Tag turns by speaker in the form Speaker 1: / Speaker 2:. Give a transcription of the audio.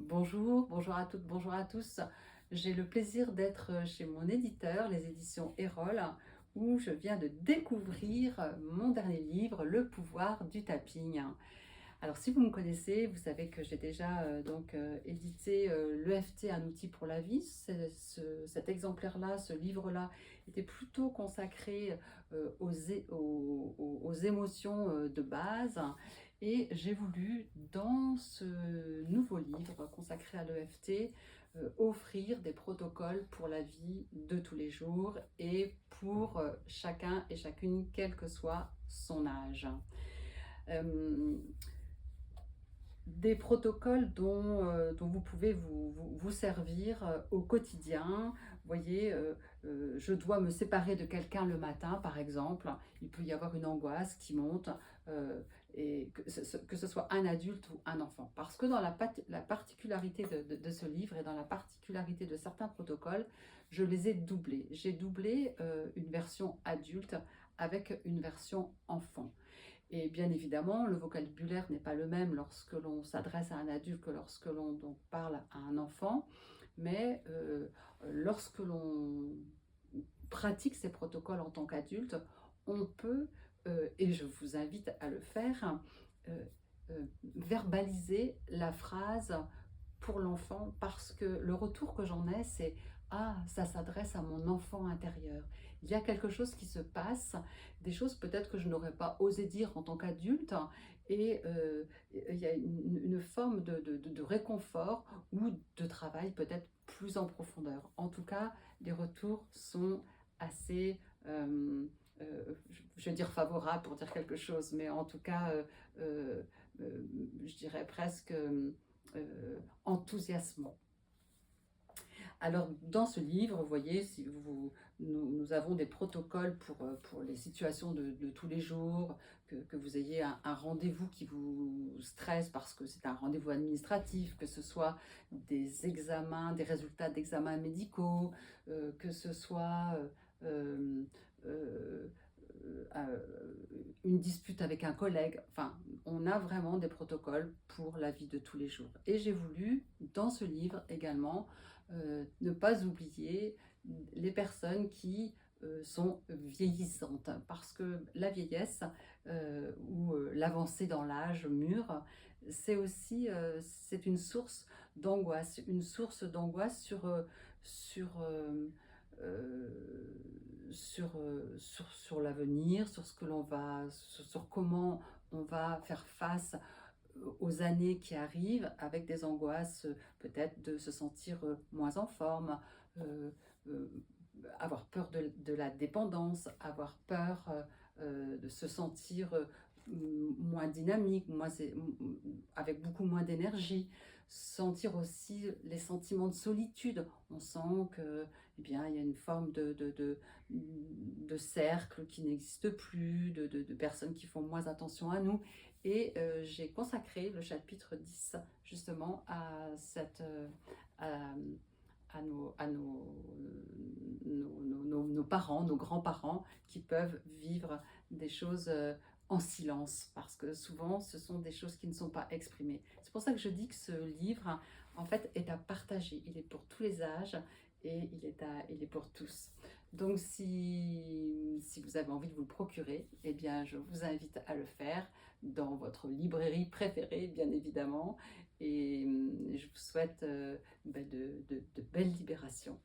Speaker 1: Bonjour, bonjour à toutes, bonjour à tous. J'ai le plaisir d'être chez mon éditeur, les éditions Erol, où je viens de découvrir mon dernier livre, Le pouvoir du tapping. Alors, si vous me connaissez, vous savez que j'ai déjà édité l'EFT, un outil pour la vie. Cet exemplaire-là, ce livre-là, était plutôt consacré aux émotions de base. Et j'ai voulu, dans ce nouveau livre consacré à l'EFT, offrir des protocoles pour la vie de tous les jours et pour chacun et chacune, quel que soit son âge. Euh, des protocoles dont vous pouvez vous servir au quotidien. Vous voyez, je dois me séparer de quelqu'un le matin, par exemple. Il peut y avoir une angoisse qui monte, et que ce soit un adulte ou un enfant. Parce que dans la particularité de ce livre et dans la particularité de certains protocoles, je les ai doublés. J'ai doublé une version adulte avec une version enfant. Et bien évidemment, le vocabulaire n'est pas le même lorsque l'on s'adresse à un adulte que lorsque l'on donc parle à un enfant, mais lorsque l'on pratique ces protocoles en tant qu'adulte, on peut, et je vous invite à le faire, euh, verbaliser la phrase pour l'enfant, parce que le retour que j'en ai, c'est: ah, ça s'adresse à mon enfant intérieur. Il y a quelque chose qui se passe, des choses peut-être que je n'aurais pas osé dire en tant qu'adulte, et il y a une forme de réconfort ou de travail peut-être plus en profondeur. En tout cas, les retours sont assez, je vais dire favorables pour dire quelque chose, mais en tout cas, je dirais presque enthousiasmant. Alors, dans ce livre, vous voyez, si nous avons des protocoles pour les situations de tous les jours, que vous ayez un rendez-vous qui vous stresse parce que c'est un rendez-vous administratif, que ce soit des examens, des résultats d'examens médicaux, que ce soit euh, euh, une dispute avec un collègue. Enfin, on a vraiment des protocoles pour la vie de tous les jours. Et j'ai voulu, dans ce livre également, ne pas oublier les personnes qui sont vieillissantes, parce que la vieillesse ou l'avancée dans l'âge mûr, c'est aussi c'est une source d'angoisse euh, sur l'avenir, sur ce que l'on va, sur comment on va faire face aux années qui arrivent, avec des angoisses peut-être de se sentir moins en forme, euh, euh, avoir peur de la dépendance, avoir peur de se sentir moins dynamique, avec beaucoup moins d'énergie, sentir aussi les sentiments de solitude. On sent que, eh bien, il y a une forme de cercle qui n'existe plus, de personnes qui font moins attention à nous. Et j'ai consacré le chapitre 10 justement à à, nos parents, nos grands-parents, qui peuvent vivre des choses en silence, parce que souvent ce sont des choses qui ne sont pas exprimées. C'est pour ça que je dis que ce livre, en fait, est à partager. Il est pour tous les âges et il est pour tous. Donc si vous avez envie de vous le procurer, eh bien je vous invite à le faire dans votre librairie préférée, bien évidemment. Et je vous souhaite de belles libérations.